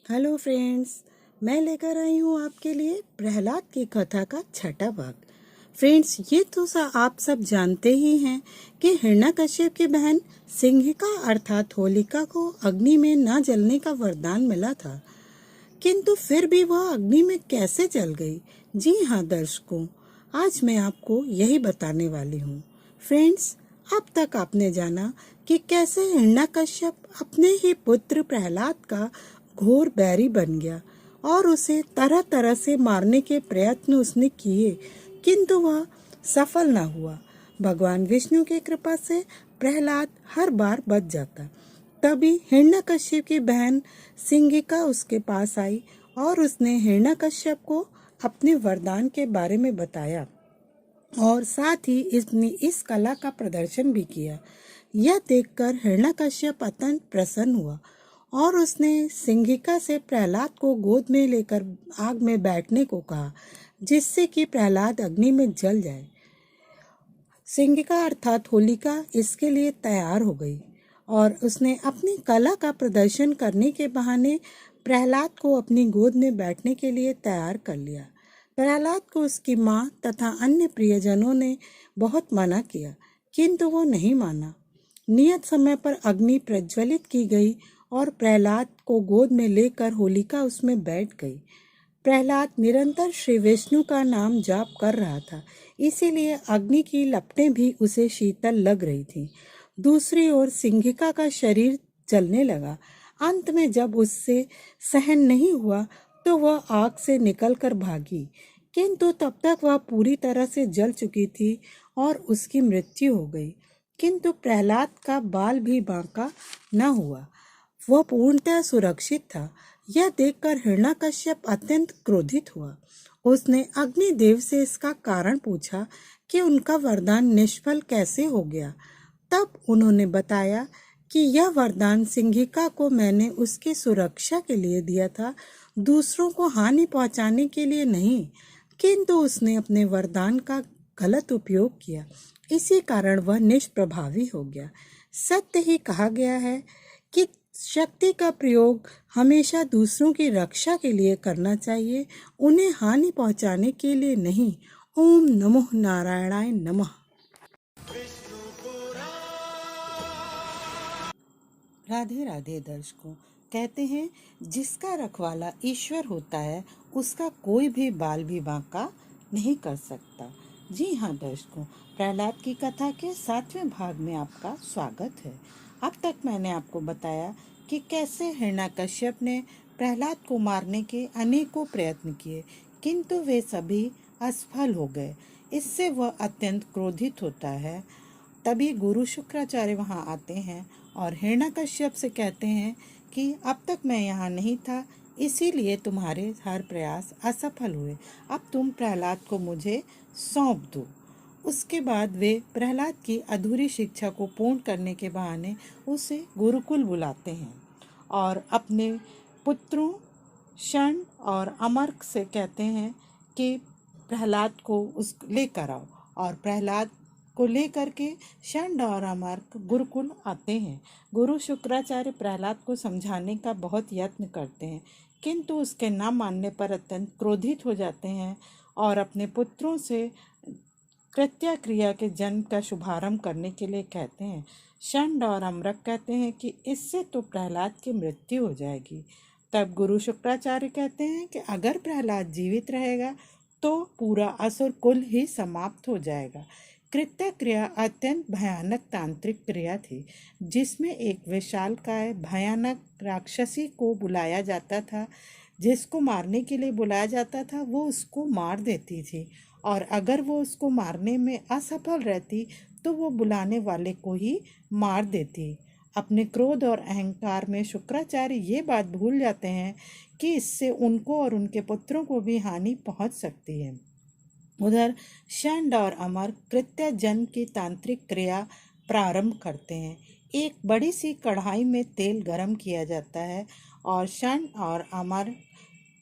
Speaker 2: हेलो फ्रेंड्स, मैं लेकर आई हूँ आपके लिए प्रहलाद की कथा का 6ठा भाग। फ्रेंड्स, ये तो आप सब जानते ही हैं कि हिरण्यकश्यप की बहन सिंहिका अर्थात होलिका को अग्नि में न जलने का वरदान मिला था, किंतु फिर भी वह अग्नि में कैसे जल गई। जी हाँ दर्शकों, आज मैं आपको यही बताने वाली हूँ। फ्रेंड्स, अब तक आपने जाना कि कैसे हिरण्यकश्यप अपने ही पुत्र प्रहलाद का घोर बैरी बन गया और उसे तरह तरह से मारने के प्रयत्न उसने किए, किंतु वह सफल न हुआ। भगवान विष्णु की कृपा से प्रहलाद हर बार बच जाता। तभी हिरण्यकश्यप की बहन सिंगिका उसके पास आई और उसने हिरण्यकश्यप को अपने वरदान के बारे में बताया और साथ ही इसने इस कला का प्रदर्शन भी किया। यह देखकर हिरण्यकश्यप अत्यंत प्रसन्न हुआ और उसने सिंगिका से प्रहलाद को गोद में लेकर आग में बैठने को कहा, जिससे कि प्रहलाद अग्नि में जल जाए। सिंगिका अर्थात होलिका इसके लिए तैयार हो गई और उसने अपनी कला का प्रदर्शन करने के बहाने प्रहलाद को अपनी गोद में बैठने के लिए तैयार कर लिया। प्रहलाद को उसकी माँ तथा अन्य प्रियजनों ने बहुत मना किया, किंतु वो नहीं माना। नियत समय पर अग्नि प्रज्वलित की गई और प्रहलाद को गोद में लेकर होलिका उसमें बैठ गई। प्रहलाद निरंतर श्री विष्णु का नाम जाप कर रहा था, इसीलिए अग्नि की लपटें भी उसे शीतल लग रही थी। दूसरी ओर सिंहिका का शरीर जलने लगा। अंत में जब उससे सहन नहीं हुआ तो वह आग से निकलकर भागी, किंतु तब तक वह पूरी तरह से जल चुकी थी और उसकी मृत्यु हो गई। किंतु प्रहलाद का बाल भी बांका न हुआ, वह पूर्णतः सुरक्षित था। यह देखकर हिरण्यकश्यप अत्यंत क्रोधित हुआ। उसने अग्निदेव से इसका कारण पूछा कि उनका वरदान निष्फल कैसे हो गया। तब उन्होंने बताया कि यह वरदान सिंहिका को मैंने उसकी सुरक्षा के लिए दिया था, दूसरों को हानि पहुंचाने के लिए नहीं, किंतु उसने अपने वरदान का गलत उपयोग किया, इसी कारण वह निष्प्रभावी हो गया। सत्य ही कहा गया है कि शक्ति का प्रयोग हमेशा दूसरों की रक्षा के लिए करना चाहिए, उन्हें हानि पहुंचाने के लिए नहीं। ओम नमो नारायणाय नमः। राधे राधे दर्शकों, कहते हैं जिसका रखवाला ईश्वर होता है उसका कोई भी बाल भी बांका नहीं कर सकता। जी हाँ दर्शकों, प्रहलाद की कथा के 7वें भाग में आपका स्वागत है। अब तक मैंने आपको बताया कि कैसे हिरण्यकश्यप ने प्रहलाद को मारने के अनेकों प्रयत्न किए, किंतु वे सभी असफल हो गए। इससे वह अत्यंत क्रोधित होता है। तभी गुरु शुक्राचार्य वहाँ आते हैं और हिरण्यकश्यप से कहते हैं कि अब तक मैं यहाँ नहीं था, इसीलिए तुम्हारे हर प्रयास असफल हुए। अब तुम प्रहलाद को मुझे सौंप दो। उसके बाद वे प्रहलाद की अधूरी शिक्षा को पूर्ण करने के बहाने उसे गुरुकुल बुलाते हैं और अपने पुत्रों षण और अमर्क से कहते हैं कि प्रहलाद को उस लेकर आओ, और प्रहलाद को लेकर के षंड और अमर्क गुरुकुल आते हैं। गुरु शुक्राचार्य प्रहलाद को समझाने का बहुत यत्न करते हैं, किंतु उसके न मानने पर अत्यंत क्रोधित हो जाते हैं और अपने पुत्रों से कृत्या क्रिया के जन्म का शुभारंभ करने के लिए कहते हैं। षंड और अमरक कहते हैं कि इससे तो प्रहलाद की मृत्यु हो जाएगी। तब गुरु शुक्राचार्य कहते हैं कि अगर प्रहलाद जीवित रहेगा तो पूरा असुर कुल ही समाप्त हो जाएगा। कृत्या क्रिया अत्यंत भयानक तांत्रिक क्रिया थी, जिसमें एक विशालकाय भयानक राक्षसी को बुलाया जाता था। जिसको मारने के लिए बुलाया जाता था वो उसको मार देती थी, और अगर वो उसको मारने में असफल रहती तो वो बुलाने वाले को ही मार देती। अपने क्रोध और अहंकार में शुक्राचार्य ये बात भूल जाते हैं कि इससे उनको और उनके पुत्रों को भी हानि पहुंच सकती है। उधर षंड और अमर कृत्या जन्म की तांत्रिक क्रिया प्रारंभ करते हैं। एक बड़ी सी कढ़ाई में तेल गरम किया जाता है और षंड और अमर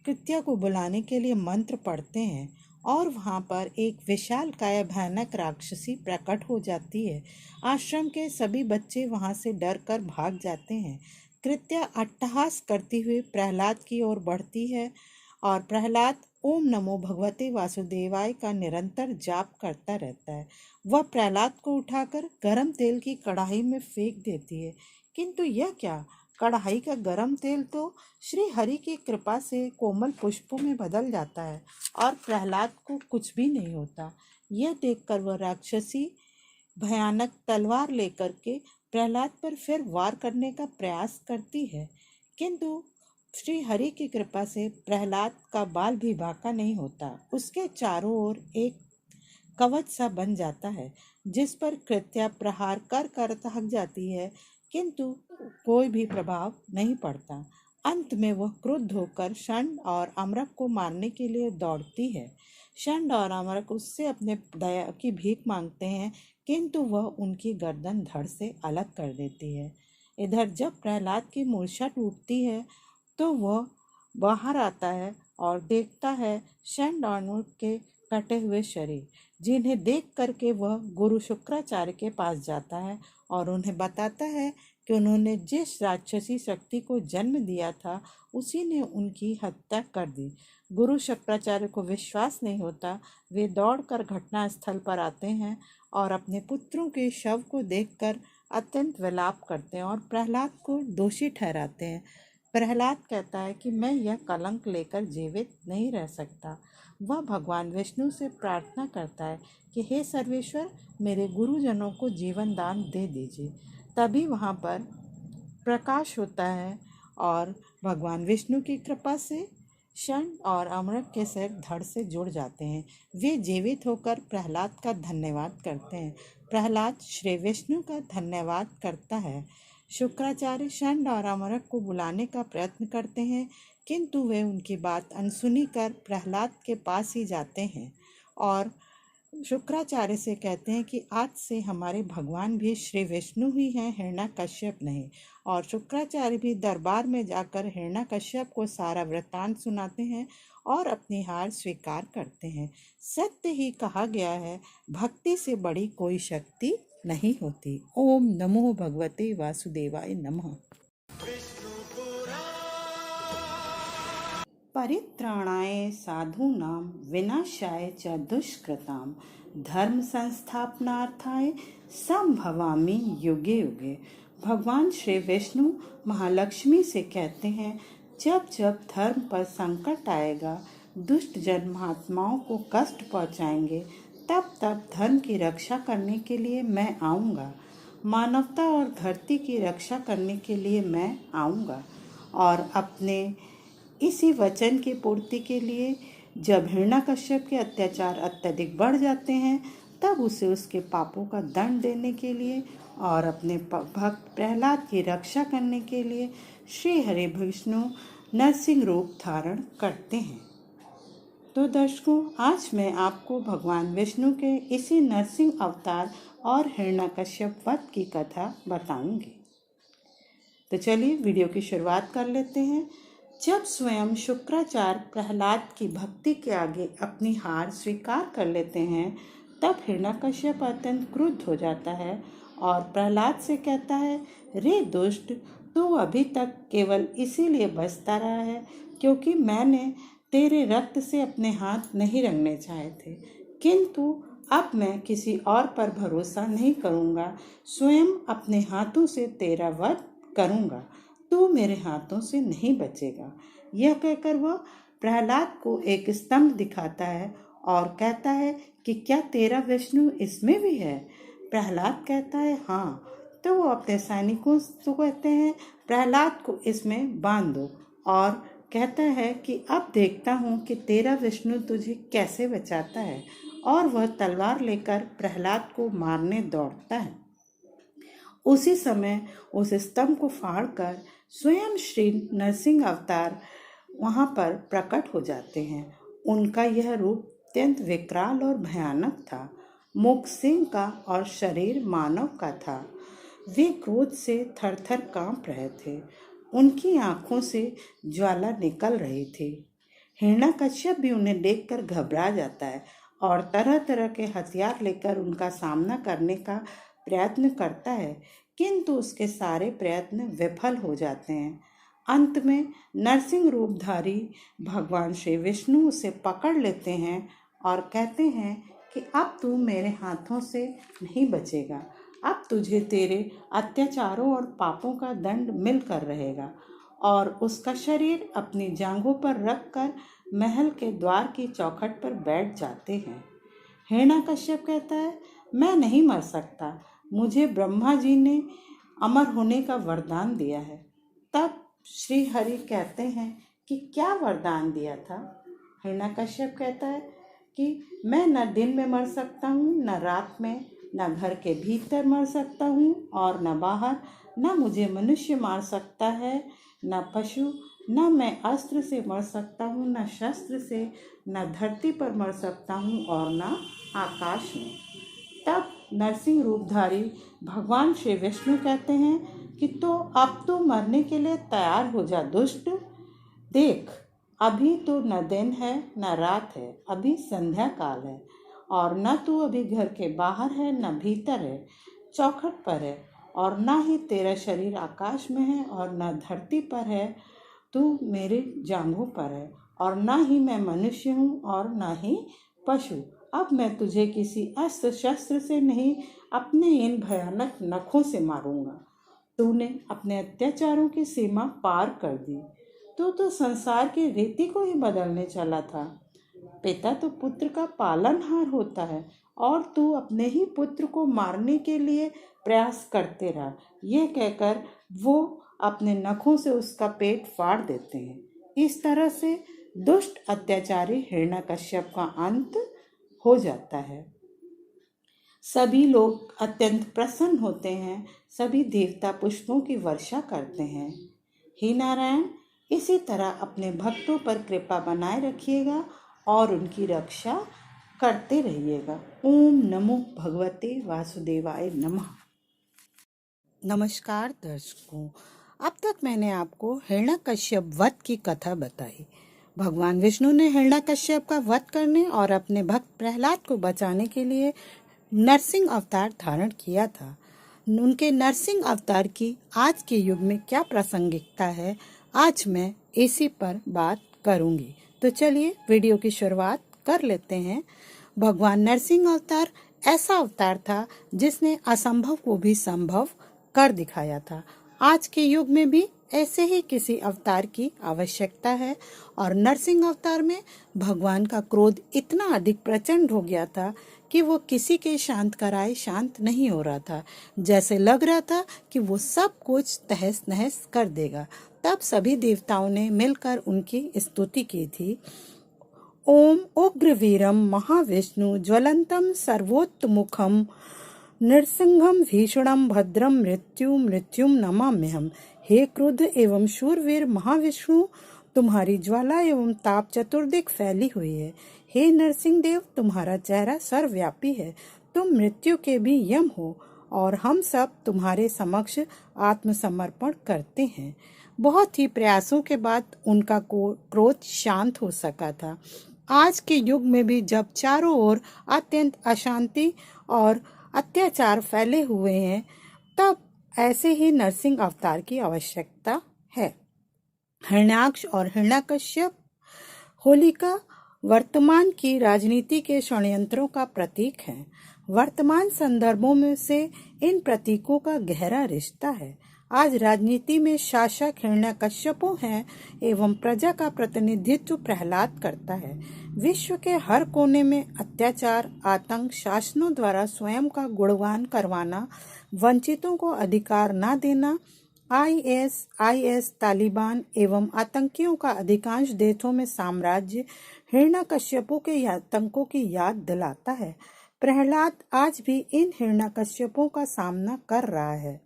Speaker 2: कृत्या को बुलाने के लिए मंत्र पढ़ते हैं, और वहाँ पर एक विशालकाय भयानक राक्षसी प्रकट हो जाती है। आश्रम के सभी बच्चे वहाँ से डर कर भाग जाते हैं। कृत्या अट्टहास करती हुई प्रहलाद की ओर बढ़ती है और प्रहलाद ओम नमो भगवते वासुदेवाय का निरंतर जाप करता रहता है। वह प्रहलाद को उठाकर गरम तेल की कढ़ाई में फेंक देती है, किंतु यह क्या, कढ़ाई का गरम तेल तो श्री हरि की कृपा से कोमल पुष्पों में बदल जाता है और प्रहलाद को कुछ भी नहीं होता। यह देखकर वह राक्षसी भयानक तलवार लेकर के प्रहलाद पर फिर वार करने का प्रयास करती है, किंतु श्री हरि की कृपा से प्रहलाद का बाल भी बांका नहीं होता। उसके चारों ओर एक कवच सा बन जाता है, जिस पर कृत्या प्रहार कर कर थक जाती है, किंतु कोई भी प्रभाव नहीं पड़ता। अंत में वह क्रुद्ध होकर षंड और अमरक को मारने के लिए दौड़ती है। षंड और अमरक उससे अपने दया की भीख मांगते हैं, किंतु वह उनकी गर्दन धड़ से अलग कर देती है। इधर जब प्रहलाद की मूर्छा टूटती है तो वह बाहर आता है और देखता है षंड और अमरक के कटे हुए शरीर, जिन्हें देख करके वह गुरु शुक्राचार्य के पास जाता है और उन्हें बताता है कि उन्होंने जिस राक्षसी शक्ति को जन्म दिया था उसी ने उनकी हत्या कर दी। गुरु शुक्राचार्य को विश्वास नहीं होता। वे दौड़कर घटनास्थल पर आते हैं और अपने पुत्रों के शव को देखकर अत्यंत विलाप करते हैं और प्रहलाद को दोषी ठहराते हैं। प्रहलाद कहता है कि मैं यह कलंक लेकर जीवित नहीं रह सकता। वह भगवान विष्णु से प्रार्थना करता है कि हे सर्वेश्वर, मेरे गुरुजनों को जीवन दान दे दीजिए। तभी वहाँ पर प्रकाश होता है और भगवान विष्णु की कृपा से षंड और अमरक के सिर धड़ से जुड़ जाते हैं। वे जीवित होकर प्रहलाद का धन्यवाद करते हैं। प्रहलाद श्री विष्णु का धन्यवाद करता है। शुक्राचार्य षंड और अमरक को बुलाने का प्रयत्न करते हैं, किंतु वे उनकी बात अनसुनी कर प्रहलाद के पास ही जाते हैं और शुक्राचार्य से कहते हैं कि आज से हमारे भगवान भी श्री विष्णु ही हैं, हिरण्यकश्यप नहीं। और शुक्राचार्य भी दरबार में जाकर हिरण्यकश्यप को सारा वृत्तांत सुनाते हैं और अपनी हार स्वीकार करते हैं। सत्य ही कहा गया है, भक्ति से बड़ी कोई शक्ति नहीं होती। ओम नमो भगवते वासुदेवाय नमः। परित्राणाय साधूनां विनाशाय च दुष्कृतां धर्म संस्थापनार्थाय संभवामि युगे युगे। भगवान श्री विष्णु महालक्ष्मी से कहते हैं, जब जब धर्म पर संकट आएगा, दुष्ट जन महात्माओं को कष्ट पहुंचाएंगे, तब तब धर्म की रक्षा करने के लिए मैं आऊँगा। मानवता और धरती की रक्षा करने के लिए मैं आऊँगा। और अपने इसी वचन की पूर्ति के लिए जब हिरण्यकश्यप के अत्याचार अत्यधिक बढ़ जाते हैं, तब उसे उसके पापों का दंड देने के लिए और अपने भक्त प्रहलाद की रक्षा करने के लिए श्री हरि विष्णु नरसिंह रूप धारण करते हैं। तो दर्शकों, आज मैं आपको भगवान विष्णु के इसी नरसिंह अवतार और हिरण्यकश्यप वध की कथा बताऊंगी। तो चलिए वीडियो की शुरुआत कर लेते हैं। जब स्वयं शुक्राचार्य प्रहलाद की भक्ति के आगे अपनी हार स्वीकार कर लेते हैं, तब हिरण्यकश्यप अत्यंत क्रुद्ध हो जाता है और प्रहलाद से कहता है, रे दुष्ट, तू अभी तक केवल इसीलिए बचता रहा है क्योंकि मैंने तेरे रक्त से अपने हाथ नहीं रंगने चाहे थे, किंतु अब मैं किसी और पर भरोसा नहीं करूँगा, स्वयं अपने हाथों से तेरा वध करूँगा, तू मेरे हाथों से नहीं बचेगा। यह कहकर वह प्रहलाद को एक स्तंभ दिखाता है और कहता है कि क्या तेरा विष्णु इसमें भी है? प्रहलाद कहता है हाँ। तो वो अपने सैनिकों को कहते हैं, प्रहलाद को इसमें बांध दो, और कहता है कि अब देखता हूँ कि तेरा विष्णु तुझे कैसे बचाता है। और वह तलवार लेकर प्रहलाद को मारने दौड़ता है। उसी समय उस स्तंभ को फाड़कर स्वयं श्री नरसिंह अवतार वहाँ पर प्रकट हो जाते हैं। उनका यह रूप अत्यंत विकराल और भयानक था। मुख सिंह का और शरीर मानव का था। वे क्रोध से थरथर कांप रहे थे। उनकी आंखों से ज्वाला निकल रही थी। हिरण्यकश्यप भी उन्हें देखकर घबरा जाता है और तरह तरह के हथियार लेकर उनका सामना करने का प्रयत्न करता है, किंतु उसके सारे प्रयत्न विफल हो जाते हैं। अंत में नरसिंह रूपधारी भगवान श्री विष्णु उसे पकड़ लेते हैं और कहते हैं कि अब तू मेरे हाथों से नहीं बचेगा, अब तुझे तेरे अत्याचारों और पापों का दंड मिलकर रहेगा। और उसका शरीर अपनी जांघों पर रखकर महल के द्वार की चौखट पर बैठ जाते हैं। हिरण्यकश्यप कहता है, मैं नहीं मर सकता, मुझे ब्रह्मा जी ने अमर होने का वरदान दिया है। तब श्री हरि कहते हैं कि क्या वरदान दिया था? हिरण्यकश्यप कहता है कि मैं न दिन में मर सकता हूँ, न रात में, न घर के भीतर मर सकता हूँ और न बाहर, न मुझे मनुष्य मार सकता है, न पशु, न मैं अस्त्र से मर सकता हूँ, न शस्त्र से, न धरती पर मर सकता हूँ और न आकाश में। तब नरसिंह रूपधारी भगवान श्री विष्णु कहते हैं कि तो अब तो मरने के लिए तैयार हो जा दुष्ट। देख, अभी तो न दिन है न रात है, अभी संध्या काल है और न तू अभी घर के बाहर है न भीतर है, चौखट पर है, और न ही तेरा शरीर आकाश में है और न धरती पर है, तू मेरे जांघों पर है, और न ही मैं मनुष्य हूँ और न ही पशु। अब मैं तुझे किसी अस्त्र शस्त्र से नहीं, अपने इन भयानक नखों से मारूंगा। तूने अपने अत्याचारों की सीमा पार कर दी। तू तो संसार की रीति को ही बदलने चला था। पिता तो पुत्र का पालनहार होता है और तू अपने ही पुत्र को मारने के लिए प्रयास करते रहा। यह कहकर वो अपने नखों से उसका पेट फाड़ देते हैं। इस तरह से दुष्ट अत्याचारी हिरण्यकश्यप का अंत हो जाता है। सभी लोग अत्यंत प्रसन्न होते हैं, सभी देवता पुष्पों की वर्षा करते हैं। हे नारायण, इसी तरह अपने भक्तों पर कृपा बनाए रखिएगा और उनकी रक्षा करते रहिएगा। ओम नमो भगवते वासुदेवाय नमः। नमस्कार दर्शकों, अब तक मैंने आपको हिरण्यकश्यप वध की कथा बताई। भगवान विष्णु ने हिरण्यकश्यप का वध करने और अपने भक्त प्रहलाद को बचाने के लिए नरसिंह अवतार धारण किया था। उनके नरसिंह अवतार की आज के युग में क्या प्रासंगिकता है, आज मैं इसी पर बात करूंगी। तो चलिए वीडियो की शुरुआत कर लेते हैं। भगवान नरसिंह अवतार ऐसा अवतार था जिसने असंभव को भी संभव कर दिखाया था। आज के युग में भी ऐसे ही किसी अवतार की आवश्यकता है। और नरसिंह अवतार में भगवान का क्रोध इतना अधिक प्रचंड हो गया था कि वो किसी के शांत कराए शांत नहीं हो रहा था। जैसे लग रहा था कि वो सब कुछ तहस नहस कर देगा। तब सभी देवताओं ने मिलकर उनकी स्तुति की थी। ओम उग्रवीरम महाविष्णु ज्वलंतम सर्वोत्तमुखम नृसिंहम भीषणम भद्रम मृत्युम नमाम्यहम्। हे क्रुद्ध एवं शूरवीर महाविष्णु, तुम्हारी ज्वाला एवं ताप चतुर्दिक फैली हुई है। हे नरसिंह देव, तुम्हारा चेहरा सर्वव्यापी है, तुम मृत्यु के भी यम हो और हम सब तुम्हारे समक्ष आत्मसमर्पण करते हैं। बहुत ही प्रयासों के बाद उनका क्रोध शांत हो सका था। आज के युग में भी जब चारों ओर अत्यंत अशांति और अत्याचार फैले हुए हैं, तब ऐसे ही नरसिंह अवतार की आवश्यकता है। हिरण्याक्ष और हिरण्यकश्यप होलिका वर्तमान की राजनीति के षड्यंत्रों का प्रतीक है। वर्तमान संदर्भों में से इन प्रतीकों का गहरा रिश्ता है। आज राजनीति में शासक हिरण्यकश्यपों हैं एवं प्रजा का प्रतिनिधित्व प्रहलाद करता है। विश्व के हर कोने में अत्याचार, आतंक, शासनों द्वारा स्वयं का गुणगान करवाना, वंचितों को अधिकार न देना, आईएस, तालिबान एवं आतंकियों का अधिकांश देशों में साम्राज्य हिरण्यकश्यपों के आतंकों की याद दिलाता है। प्रहलाद आज भी इन हिरण्यकश्यपों का सामना कर रहा है।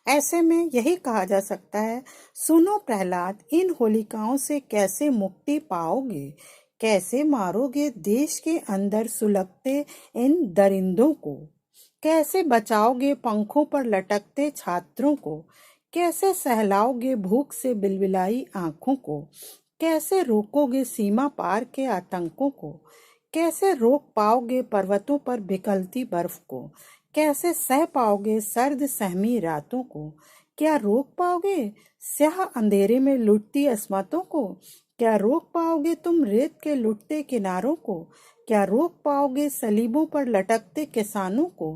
Speaker 2: ऐसे में यही कहा जा सकता है, सुनो प्रहलाद, इन होलिकाओं से कैसे मुक्ति पाओगे, कैसे मारोगे देश के अंदर सुलगते इन दरिंदों को, कैसे बचाओगे पंखों पर लटकते छात्रों को, कैसे सहलाओगे भूख से बिलबिलाई आंखों को, कैसे रोकोगे सीमा पार के आतंकों को, कैसे रोक पाओगे पर्वतों पर पिघलती बर्फ को, कैसे सह पाओगे सर्द सहमी रातों को, क्या रोक पाओगे स्याह अंधेरे में लुटती अस्मतों को? क्या रोक पाओगे तुम रेत के लुटते किनारों को? क्या रोक पाओगे सलीबों पर लटकते किसानों को?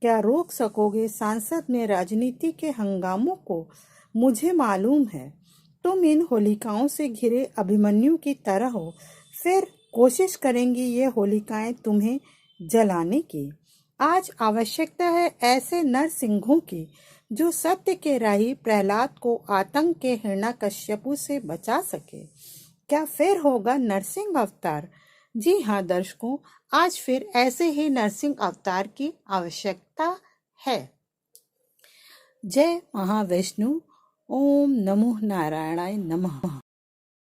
Speaker 2: क्या रोक सकोगे सांसद में राजनीति के हंगामों को? मुझे मालूम है तुम इन होलिकाओं से घिरे अभिमन्यु की तरह हो, फिर कोशिश करेंगी ये होलिकाएं तुम्हें जलाने की। आज आवश्यकता है ऐसे नरसिंहों की जो सत्य के राही प्रहलाद को आतंक के हिरण्यकश्यपु से बचा सके। क्या फिर होगा नरसिंह अवतार? जी हाँ दर्शकों, आज फिर ऐसे ही नरसिंह अवतार की आवश्यकता है। जय महाविष्णु। ओम नमो नारायणाय नमः।